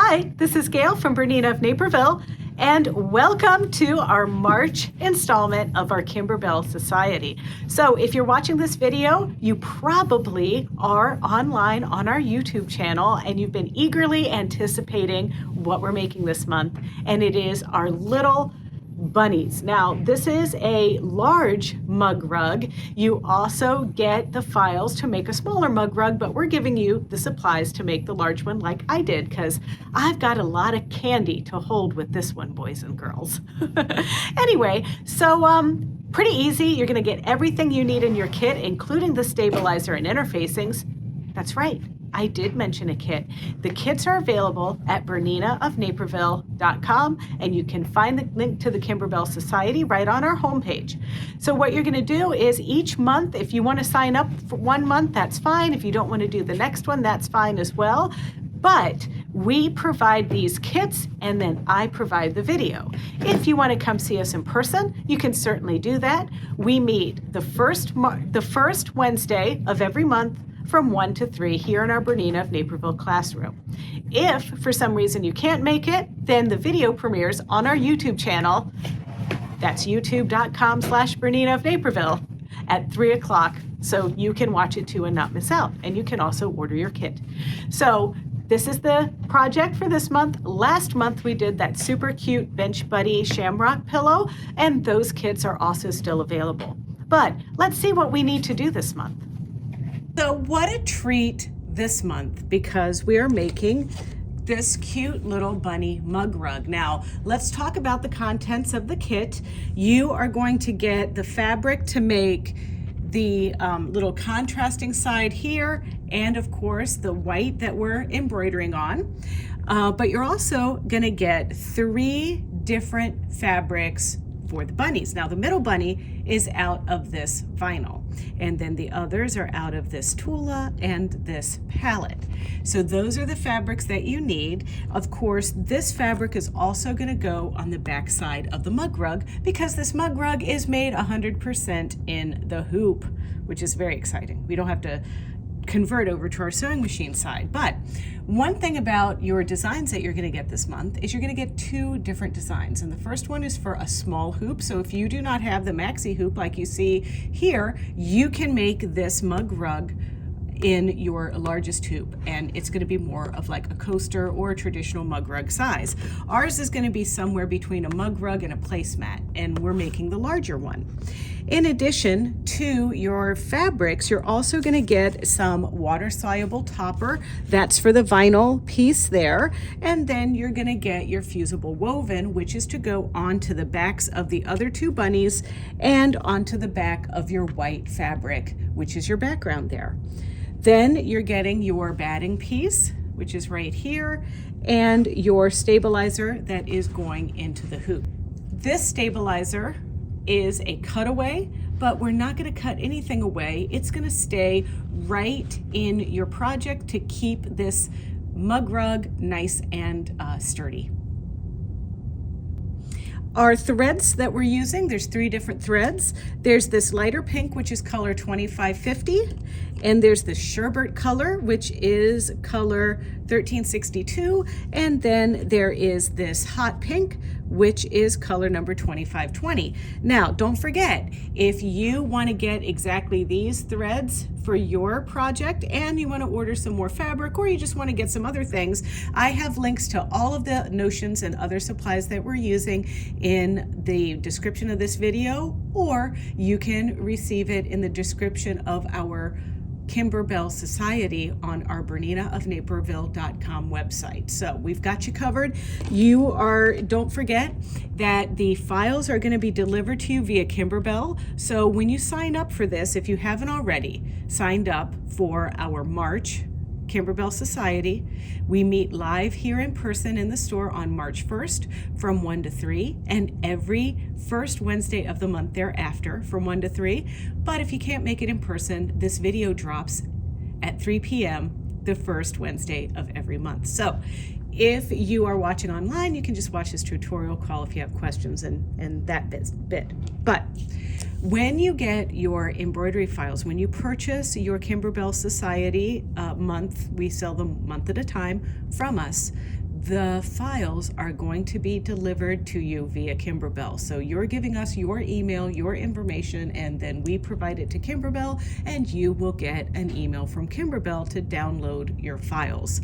Hi, this is Gayle from BERNINA of Naperville, and welcome to our March installment of our Kimberbell Society. So if you're watching this video, you probably are online on our YouTube channel and you've been eagerly anticipating what we're making this month, and it is our little bunnies. Now, this is a large mug rug. You also get the files to make a smaller mug rug, but we're giving you the supplies to make the large one like I did, because I've got a lot of candy to hold with this one, boys and girls. Anyway, so pretty easy. You're going to get everything you need in your kit, including the stabilizer and interfacings. That's right, I did mention a kit. The kits are available at BERNINAofNaperville.com, and you can find the link to the Kimberbell Society right on our homepage. So what you're going to do is each month, if you want to sign up for 1 month, that's fine. If you don't want to do the next one, that's fine as well. But we provide these kits, and then I provide the video. If you want to come see us in person, you can certainly do that. We meet the first Wednesday of every month from 1 to 3 here in our BERNINA of Naperville classroom. If for some reason you can't make it, then the video premieres on our YouTube channel. That's youtube.com/BERNINA of Naperville at 3 o'clock, so you can watch it too and not miss out. And you can also order your kit. So this is the project for this month. Last month we did that super cute Bench Buddy shamrock pillow, and those kits are also still available. But let's see what we need to do this month. So what a treat this month, because we are making this cute little bunny mug rug. Now, let's talk about the contents of the kit. You are going to get the fabric to make the little contrasting side here, and of course the white that we're embroidering on. But you're also gonna get 3 different fabrics for the bunnies. Now, the middle bunny is out of this vinyl, and then the others are out of this Tula and this palette. So those are the fabrics that you need. Of course, this fabric is also going to go on the back side of the mug rug, because this mug rug is made 100% in the hoop, which is very exciting. We don't have to convert over to our sewing machine side. But one thing about your designs that you're going to get this month is you're going to get 2 different designs. And the first one is for a small hoop. So if you do not have the maxi hoop like you see here, you can make this mug rug in your largest hoop, and it's going to be more of like a coaster or a traditional mug rug size. Ours is going to be somewhere between a mug rug and a placemat, and we're making the larger one. In addition to your fabrics, you're also going to get some water-soluble topper. That's for the vinyl piece there. And then you're going to get your fusible woven, which is to go onto the backs of the other 2 bunnies and onto the back of your white fabric, which is your background there. Then you're getting your batting piece, which is right here, and your stabilizer that is going into the hoop. This stabilizer is a cutaway, but we're not going to cut anything away. It's going to stay right in your project to keep this mug rug nice and sturdy. Our threads that we're using, there's 3 different threads. There's this lighter pink, which is color 2550, and there's the sherbet color, which is color 1362, and then there is this hot pink, which is color number 2520. Now, don't forget, if you want to get exactly these threads for your project and you want to order some more fabric, or you just want to get some other things, I have links to all of the notions and other supplies that we're using in the description of this video, or you can receive it in the description of our Kimberbell Society on our BERNINAofNaperville.com website. So we've got you covered. Don't forget that the files are going to be delivered to you via Kimberbell. So when you sign up for this, if you haven't already signed up for our March Kimberbell Society, we meet live here in person in the store on March 1st from 1 to 3, and every first Wednesday of the month thereafter from 1 to 3. But if you can't make it in person, this video drops at 3 p.m. the first Wednesday of every month. So if you are watching online, you can just watch this tutorial call if you have questions and that bit. But when you get your embroidery files, when you purchase your Kimberbell Society month, we sell them month at a time from us, the files are going to be delivered to you via Kimberbell. So you're giving us your email, your information, and then we provide it to Kimberbell, and you will get an email from Kimberbell to download your files.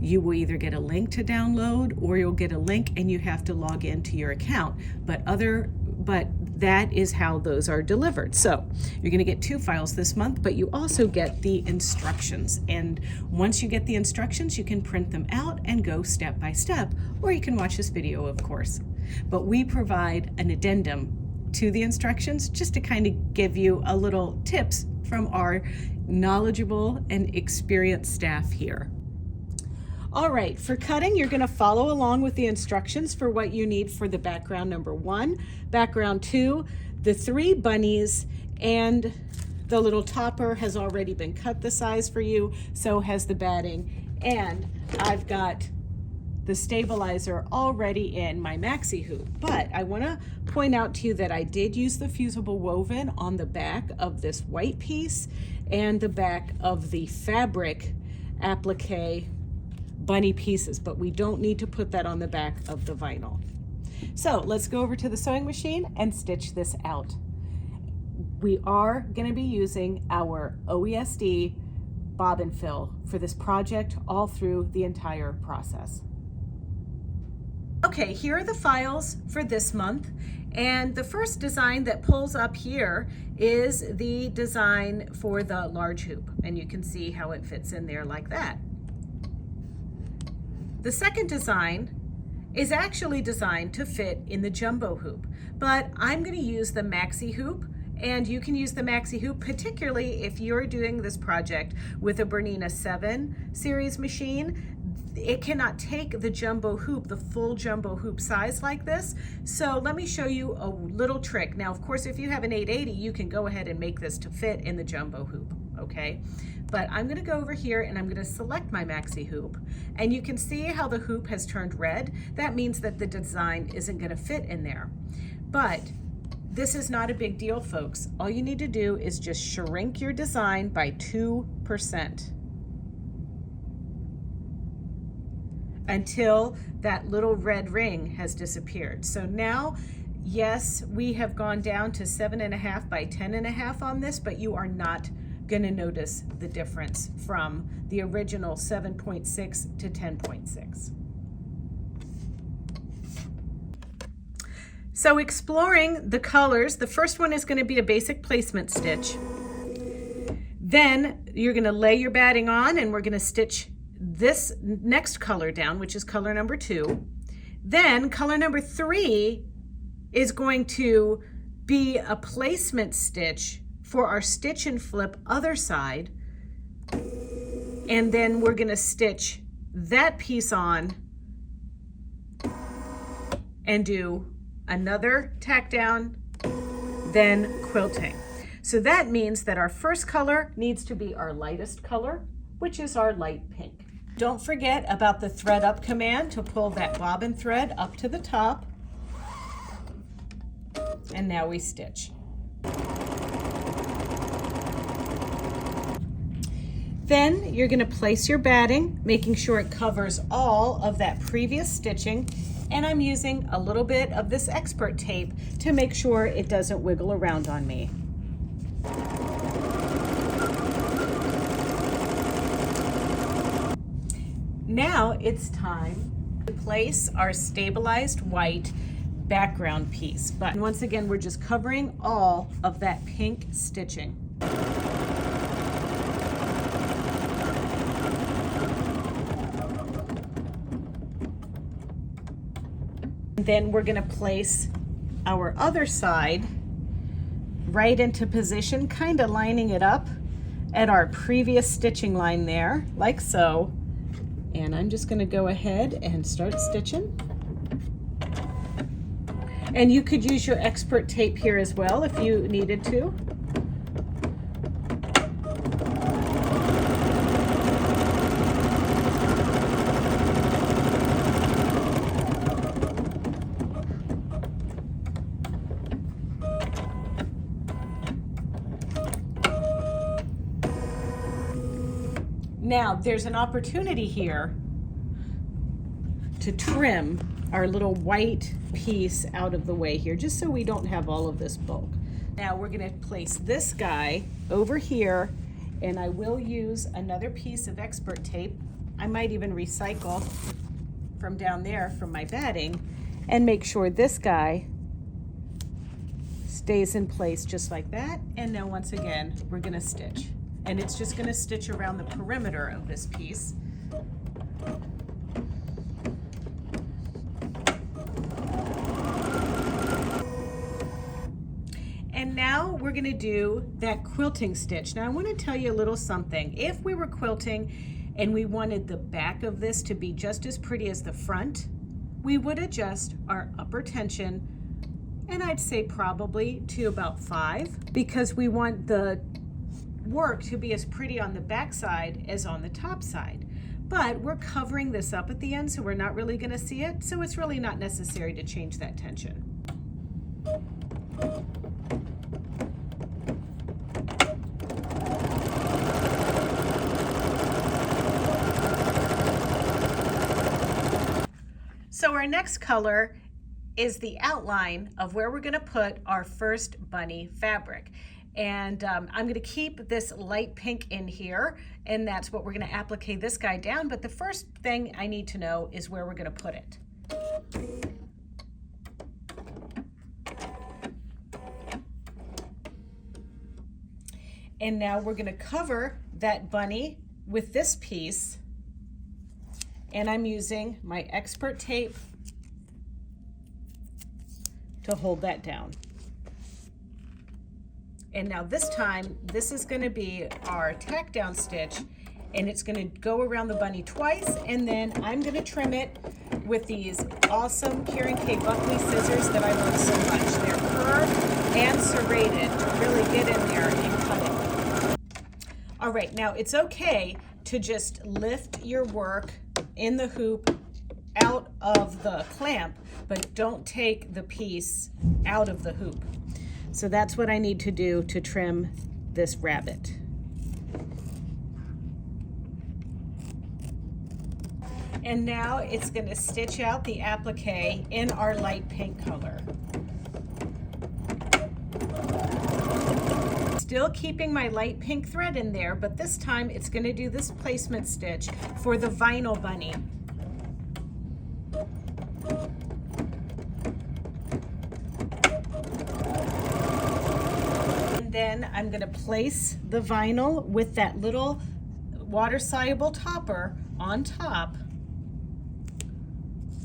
You will either get a link to download, or you'll get a link and you have to log into your account. But that is how those are delivered. So you're going to get 2 files this month, but you also get the instructions. And once you get the instructions, you can print them out and go step by step, or you can watch this video, of course. But we provide an addendum to the instructions just to kind of give you a little tips from our knowledgeable and experienced staff here. All right, for cutting, you're going to follow along with the instructions for what you need for the background number 1, background 2, the 3 bunnies, and the little topper has already been cut the size for you, so has the batting, and I've got the stabilizer already in my maxi hoop. But I want to point out to you that I did use the fusible woven on the back of this white piece and the back of the fabric applique bunny pieces, but we don't need to put that on the back of the vinyl. So let's go over to the sewing machine and stitch this out. We are going to be using our OESD bobbin fill for this project all through the entire process. Okay, here are the files for this month, and the first design that pulls up here is the design for the large hoop, and you can see how it fits in there like that. The second design is actually designed to fit in the jumbo hoop, but I'm going to use the maxi hoop, and you can use the maxi hoop particularly if you're doing this project with a Bernina 7 series machine. It cannot take the jumbo hoop, the full jumbo hoop size like this. So let me show you a little trick. Now, of course, if you have an 880, you can go ahead and make this to fit in the jumbo hoop, okay? But I'm gonna go over here and I'm gonna select my maxi hoop, and you can see how the hoop has turned red. That means that the design isn't gonna fit in there. But this is not a big deal, folks. All you need to do is just shrink your design by 2%. Until that little red ring has disappeared. So now, yes, we have gone down to 7.5 by 10.5 on this, but you are not going to notice the difference from the original 7.6 to 10.6. So exploring the colors, the first one is going to be a basic placement stitch. Then you're going to lay your batting on, and we're going to stitch this next color down, which is color number 2. Then color number 3 is going to be a placement stitch for our stitch and flip other side. And then we're going to stitch that piece on and do another tack down, then quilting. So that means that our first color needs to be our lightest color, which is our light pink. Don't forget about the thread up command to pull that bobbin thread up to the top. And now we stitch. Then you're going to place your batting, making sure it covers all of that previous stitching. And I'm using a little bit of this expert tape to make sure it doesn't wiggle around on me. Now it's time to place our stabilized white background piece. But once again, we're just covering all of that pink stitching. Then we're going to place our other side right into position, kind of lining it up at our previous stitching line there, like so. And I'm just going to go ahead and start stitching. And you could use your expert tape here as well if you needed to. Now, there's an opportunity here to trim our little white piece out of the way here, just so we don't have all of this bulk. Now we're going to place this guy over here, and I will use another piece of expert tape. I might even recycle from down there from my batting and make sure this guy stays in place just like that. And now once again, we're going to stitch. And it's just going to stitch around the perimeter of this piece. And now we're going to do that quilting stitch. Now I want to tell you a little something. If we were quilting and we wanted the back of this to be just as pretty as the front, we would adjust our upper tension, and I'd say probably to about 5, because we want the work to be as pretty on the back side as on the top side. But we're covering this up at the end, so we're not really going to see it, so it's really not necessary to change that tension. So our next color is the outline of where we're going to put our first bunny fabric. And I'm going to keep this light pink in here, and that's what we're going to applique this guy down. But the first thing I need to know is where we're going to put it. And now we're going to cover that bunny with this piece, and I'm using my expert tape to hold that down. And now this time, this is going to be our tack down stitch, and it's going to go around the bunny twice, and then I'm going to trim it with these awesome Karen K. Buckley scissors that I love so much. They're curved and serrated to really get in there and cut it. All right, now it's okay to just lift your work in the hoop out of the clamp, but don't take the piece out of the hoop. So that's what I need to do to trim this rabbit. And now it's going to stitch out the applique in our light pink color. Still keeping my light pink thread in there, but this time it's going to do this placement stitch for the vinyl bunny. And then I'm going to place the vinyl with that little water-soluble topper on top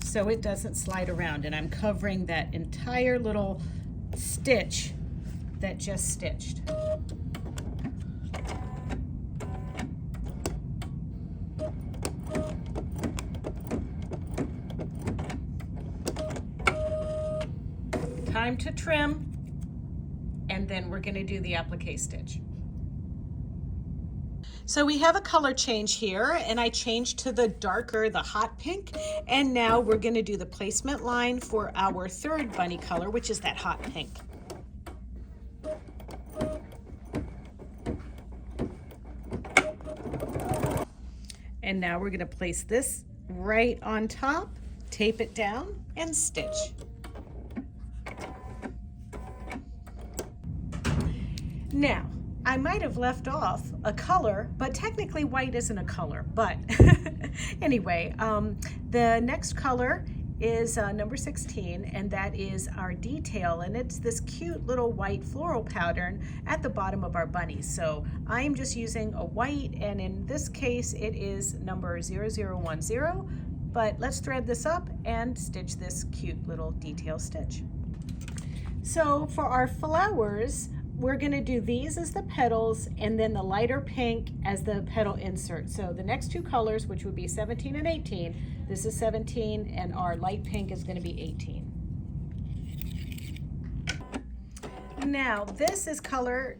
so it doesn't slide around, and I'm covering that entire little stitch that just stitched. Time to trim, and then we're going to do the applique stitch. So we have a color change here, and I changed to the darker, the hot pink, and now we're going to do the placement line for our third bunny color, which is that hot pink. And now we're going to place this right on top, tape it down, and stitch. Now, I might have left off a color, but technically white isn't a color. But anyway, the next color is number 16, and that is our detail, and it's this cute little white floral pattern at the bottom of our bunny. So I'm just using a white, and in this case it is number 0010, but let's thread this up and stitch this cute little detail stitch. So for our flowers, we're going to do these as the petals, and then the lighter pink as the petal insert. So the next two colors, which would be 17 and 18, this is 17, and our light pink is going to be 18. Now this is color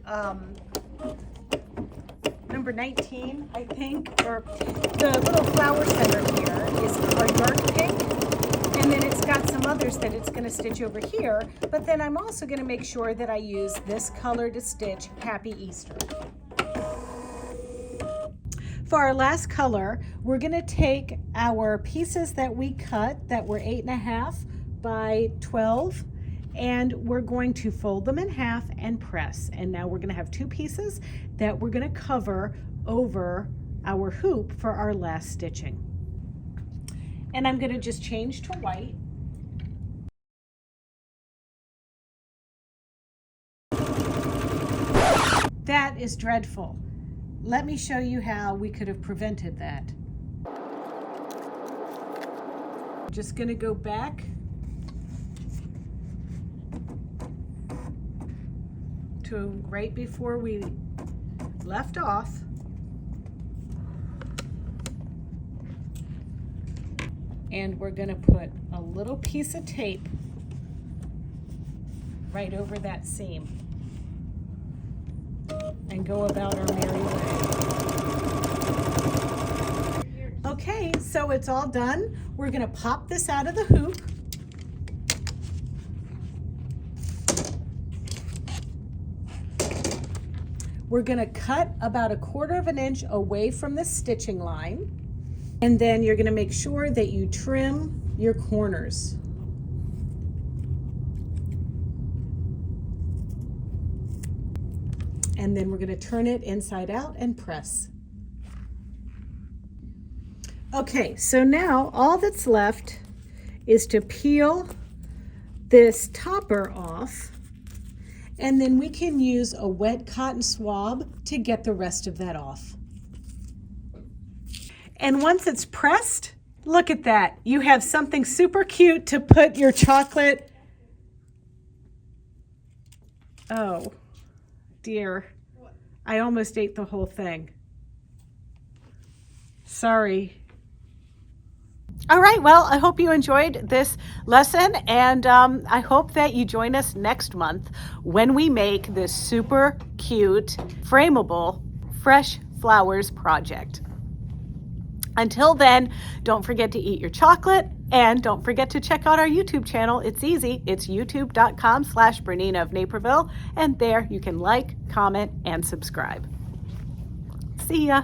number 19, I think, or the little flower center here is our dark pink. And then it's got some others that it's going to stitch over here, but then I'm also going to make sure that I use this color to stitch Happy Easter. For our last color, we're going to take our pieces that we cut that were 8.5 by 12, and we're going to fold them in half and press. And now we're going to have two pieces that we're going to cover over our hoop for our last stitching. And I'm going to just change to white. That is dreadful. Let me show you how we could have prevented that. Just going to go back to right before we left off. And we're going to put a little piece of tape right over that seam and go about our merry way. Okay, so it's all done. We're going to pop this out of the hoop. We're going to cut about 1/4 inch away from the stitching line. And then you're going to make sure that you trim your corners. And then we're going to turn it inside out and press. Okay, so now all that's left is to peel this topper off, and then we can use a wet cotton swab to get the rest of that off. And once it's pressed, look at that. You have something super cute to put your chocolate. Oh, dear. I almost ate the whole thing. Sorry. All right, well, I hope you enjoyed this lesson, and I hope that you join us next month when we make this super cute, frameable, fresh flowers project. Until then, don't forget to eat your chocolate, and don't forget to check out our YouTube channel. It's easy. It's youtube.com/BERNINA of Naperville, and there you can like, comment, and subscribe. See ya.